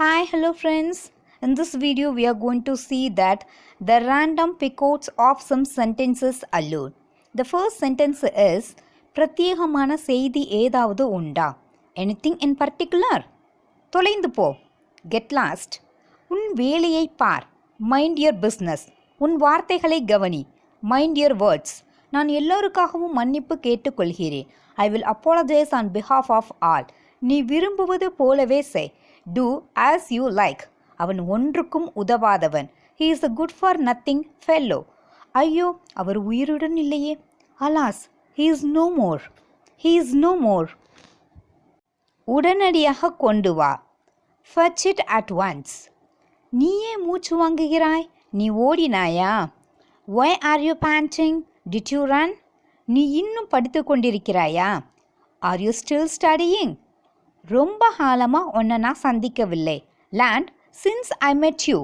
Hi, hello friends. In this video, we are going to see that the random pickouts of some sentences alone. The first sentence is பிரத்யேகமான செய்தி ஏதாவது உண்டா? Anything in particular? தொலைந்து போ. Get lost. உன் வேலையை பார். Mind your business. உன் வார்த்தைகளை கவனி. Mind your words. நான் எல்லோருக்காகவும் மன்னிப்பு கேட்டுக்கொள்கிறேன். I will apologize on behalf of all. நீ விரும்புவது போலவே செய். Do as you like. அவன் ஒன்றுக்கும் உதவாதவன். He is a good for nothing fellow. ஐயோ, அவர் உயிருடன் இல்லையே. Alas, he is no more. He is no more. உடனடியாக கொண்டு வா. Fetch it at once. நீயே மூச்சு வாங்குகிறாய். நீ ஓடினாயா? Why are you panting? Did you run? நீ இன்னும் படித்து கொண்டிருக்கிறாயா? Are you still studying? ரொம்ப காலமாக உன்னை நான் சந்திக்கவில்லை. Land, since I met you.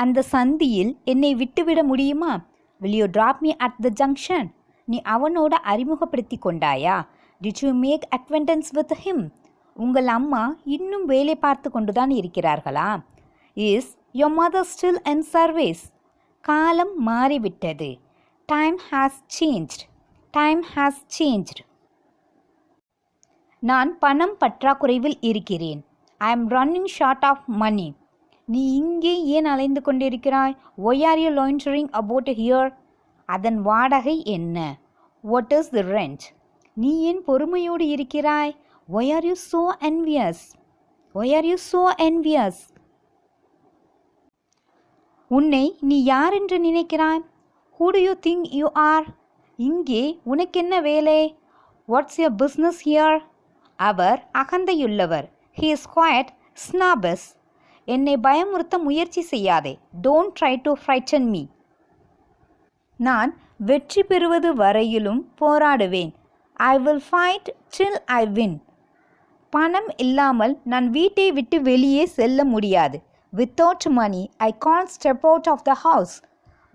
அந்த சந்தியில் என்னை விட்டுவிட முடியுமா? Will you drop me at the junction? நீ அவனோட அறிமுகப்படுத்தி கொண்டாயா? Did you make acquaintance with him? உங்கள் அம்மா இன்னும் வேலை பார்த்து கொண்டுதான் இருக்கிறார்களா? Is your mother still in service? காலம் மாறிவிட்டது. Time has changed. Time has changed. நான் பணம் பற்றாக்குறைவில் இருக்கிறேன். I am running short of money. நீ இங்கே ஏன் அலைந்து கொண்டிருக்கிறாய்? Why are you loitering about here? அதன் வாடகை என்ன? What is the rent? நீ ஏன் பொறுமையோடு இருக்கிறாய்? Why are you so envious? Why are you so envious? உன்னை நீ யார் என்று நினைக்கிறாய்? Who do you think you are? இங்கே உனக்கென்ன வேலை? What's your business here? Our அகந்தையுள்ளவர். He is quite snobbish. என்னை பயமுறுத்த முயற்சி செய்யாதே. Don't try to frighten me. நான் வெற்றி பெறுவது வரையிலும் போராடுவேன். I will fight till I win. பணம் இல்லாமல் நான் வீட்டை விட்டு வெளியே செல்ல முடியாது. Without money, I can't step out of the house.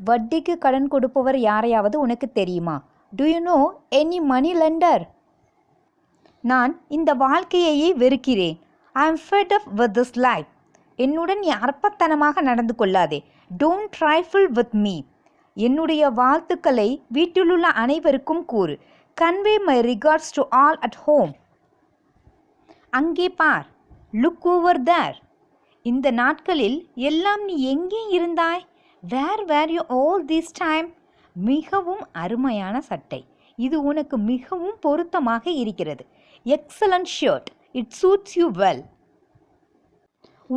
வட்டிக்கு கடன் கொடுப்பவர் யாரையாவது உனக்கு தெரியுமா? Do you know any money lender? நான் இந்த வாழ்க்கையையே வெறுக்கிறேன். I am fed up with this life. என்னுடன் நீ அற்பத்தனமாக நடந்து கொள்ளாதே. Don't trifle with me. என்னுடைய வாழ்த்துக்களை வீட்டிலுள்ள அனைவருக்கும் கூறு. Convey my regards to all at home. அங்கே பார். Look over there. இந்த நாட்களில் எல்லாம் நீ எங்கே இருந்தாய்? Where were you all this time? மிகவும் அருமையான சட்டை. இது உனக்கு மிகவும் பொருத்தமாக இருக்கிறது. Excellent shirt. It suits you well.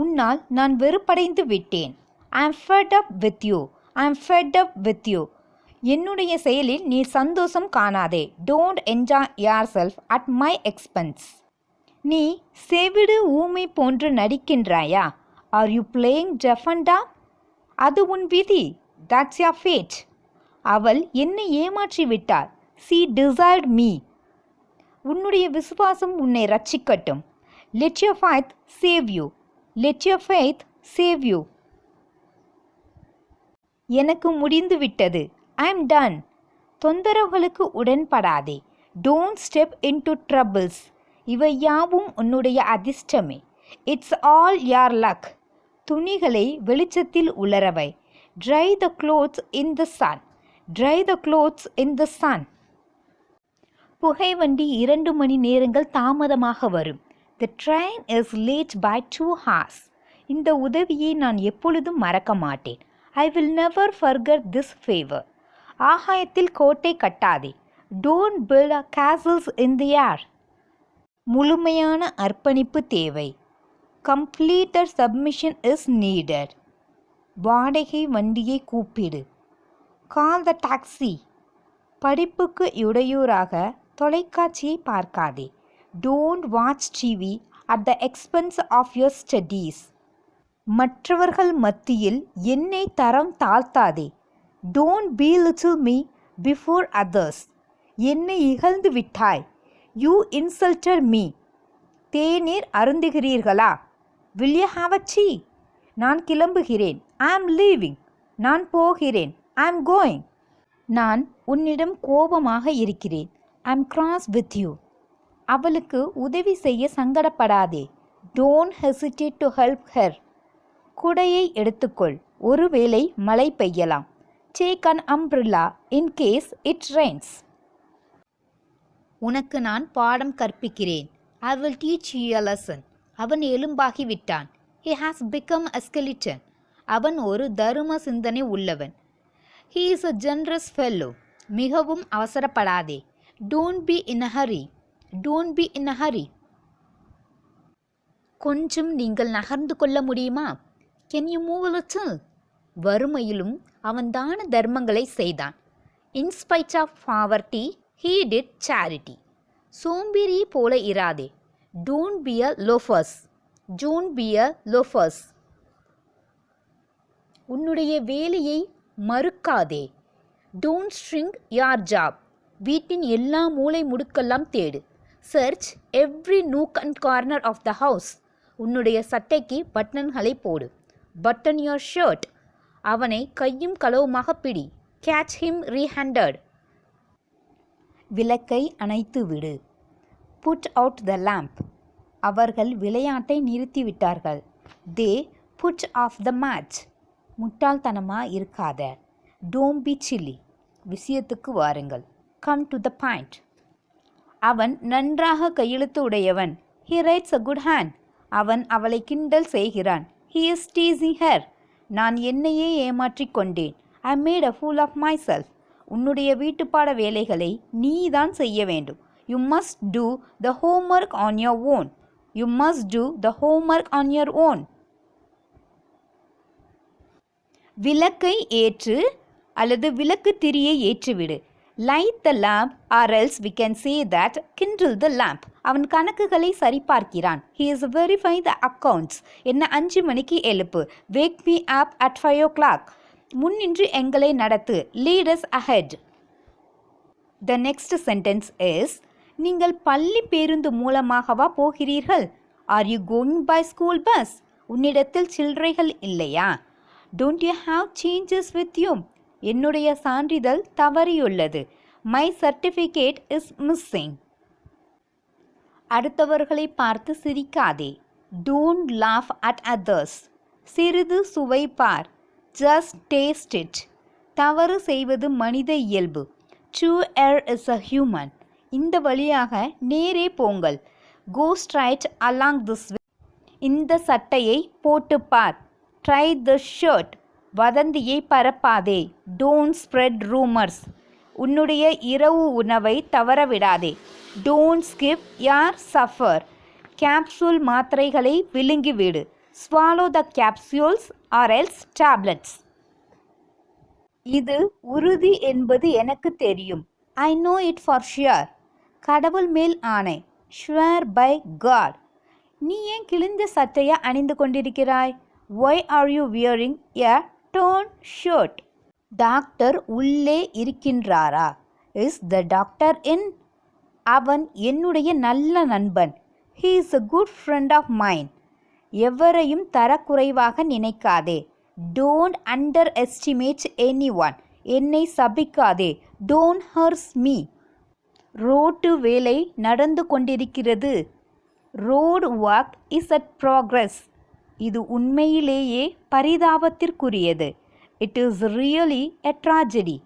உன்னால் நான் வெறுப்படைந்து விட்டேன். I am fed up with you. I am fed up with you. என்னுடைய செயலில் நீ சந்தோஷம் காணாதே. Don't enjoy yourself at my expense. நீ செவிடு ஊமை போன்று நடிக்கின்றாயா? Are you playing deaf and dumb? அது உன் விதி. That's your fate. அவள் என்னை ஏமாற்றி விட்டாள். She desired me. உன்னுடைய விசுவாசம் உன்னை ரட்சிக்கட்டும். Let your faith save you. Let your faith save you. எனக்கு முடிந்து விட்டது. I am done. தொந்தரவுகளுக்கு உடன்படாதே. Don't step into troubles. இவை யாவும் உன்னுடைய அதிர்ஷ்டமே. It's all your luck. துணிகளை வெளிச்சத்தில் உலரவை. Dry the clothes in the sun. Dry the clothes in the sun. புகைவண்டி 2 மணி நேரங்கள் தாமதமாக வரும். The train is late by 2 hours. இந்த உதவியை நான் எப்பொழுதும் மறக்க மாட்டேன். I will never forget this favor. ஆகாயத்தில் கோட்டை கட்டாதே. Don't build castles in the air. முழுமையான அர்ப்பணிப்பு தேவை. Complete submission is needed. வாடகை வண்டியை கூப்பிடு. Call the taxi. படிப்புக்கு இடையூறாக தொலைக்காட்சியை பார்க்காதே. Don't watch TV at the expense of your studies. மற்றவர்கள் மத்தியில் என்னை தரம் தாழ்த்தாதே. Don't belittle me before others. என்னை இகழ்ந்து விட்டாய். You insulted me. தேநீர் அருந்துகிறீர்களா? Will you have a tea? நான் கிளம்புகிறேன். I am leaving. நான் போகிறேன். I am going. நான் உன்னிடம் கோபமாக இருக்கிறேன். I am cross with you. அவளுக்கு உதவி செய்ய சங்கடப்படாதே. Don't hesitate to help her. குடையை எடுத்துக்கொள், ஒருவேளை மழை பெய்யலாம். Take an umbrella in case it rains. உனக்கு நான் பாடம் கற்பிக்கிறேன். I will teach you a lesson. அவன் எலும்பாகிவிட்டான். He has become a skeleton. அவன் ஒரு தரும சிந்தனை உள்ளவன். He is a generous fellow. மிகவும் அவசரப்படாதே. Don't be in a hurry. Don't be in a hurry. கொஞ்சம் நீங்கள் நகர்ந்து கொள்ள முடியுமா? Can you move a little? வறுமையிலும் அவன் தான தர்மங்களை செய்தான். In spite of poverty, he did charity. சோம்பேறி போல இராதே. Don't be a loafers. Don't be a loafers. உன்னுடைய வேலையை மறுக்காதே. Don't shrink your job. வீட்டின் எல்லா மூலை முடுக்கெல்லாம் தேடு. Search every nook and corner of the house. உன்னுடைய சட்டைக்கு பட்டன்களை போடு. Button your shirt. அவனை கையும் களவுமாக பிடி. Catch him red-handed. விளக்கை அணைத்து விடு. Put out the lamp. அவர்கள் விளையாட்டை நிறுத்திவிட்டார்கள். They put off the match. முட்டாள்தனமா இருக்காத. Don't be silly. விஷயத்துக்கு வாருங்கள். Come to the point. அவன் நன்றாக கையெழுத்து உடையவன். He writes a good hand. அவன் அவளை கிண்டல் செய்கிறான். He is teasing her. நான் என்னையே ஏமாற்றிக் கொண்டேன். I made a fool of myself. உன்னுடைய வீட்டுப்பாட வேலைகளை நீதான் செய்ய வேண்டும். You must do the homework on your own. You must do the homework on your own. விளக்கை ஏற்று அல்லது விளக்கு திரியை ஏற்றிவிடு. Light the lamp or else we can say that kindle the lamp. அவன் கணக்குகளை சரிபார்க்கிறான். He is verifying the accounts. என்ன 5 மணிக்கு எழுப்பு. Wake me up at 5 o'clock. முன்னின்று எங்களை நடத்து. Lead us ahead. The next sentence is, நீங்கள் பள்ளி பேருந்து மூலமாகவா போகிறீர்கள்? Are you going by school bus? உன்னிடத்தில் சில்லறைகள் இல்லையா? Don't you have changes with you? என்னுடைய சான்றிதழ் தவறியுள்ளது. My certificate is missing. அடுத்தவர்களை பார்த்து சிரிக்காதே. Don't laugh at others. சிறிது சுவை பார். Just taste it. தவறு செய்வது மனித இயல்பு. To err is a human. இந்த வழியாக நேரே போங்கள். Go straight along this way. இந்த சட்டையை போட்டு பார். Try the shirt. வதந்தியை பரப்பாதே. Don't spread rumors. உன்னுடைய இரவு உணவை தவறவிடாதே. Don't skip your supper. Capsule மாத்திரைகளை விழுங்கிவிடு. Swallow the capsules or else tablets. இது உறுதி என்பது எனக்கு தெரியும். I know it for sure. கடவுள் மேல் ஆணை. Swear by God. நீ ஏன் கிழிந்த சட்டையை அணிந்து கொண்டிருக்கிறாய்? Why are you wearing a torn shirt? Doctor உள்ளே இருக்கின்றாரா? Is the doctor in? அவன் என்னுடைய நல்ல நண்பன். He is a good friend of mine. எவரையும் தரக்குறைவாக நினைக்காதே. Don't underestimate anyone. என்னை சபிக்காதே. Don't curse me. ரோட்டு வேலை நடந்து கொண்டிருக்கிறது. Road work is at progress. இது உண்மையிலேயே பரிதாபத்திற்குரியது. It is really a tragedy.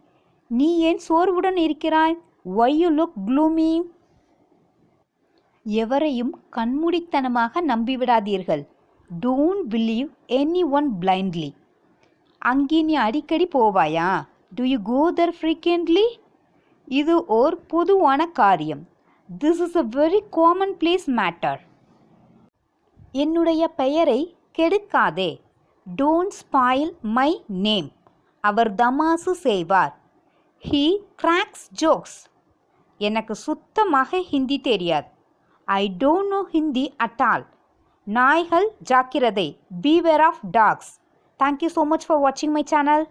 நீ ஏன் சோர்வுடன் இருக்கிறாய்? Why you look gloomy? எவரையும் கண்மூடித்தனமாக நம்பிவிடாதீர்கள். Don't believe anyone blindly. அங்கே நீ அடிக்கடி போவாயா? Do you go there frequently? இது ஓர் பொதுவான காரியம். This is a very commonplace matter. என்னுடைய பெயரை கெடுக்காதே. Don't spoil my name. அவர் தமாசு செய்வார். He cracks jokes. எனக்கு சுத்தமாக ஹிந்தி தெரியாது. I don't know Hindi at all. நாய்கள் ஜாக்கிரதை. Beware of dogs. Thank you so much for watching my channel.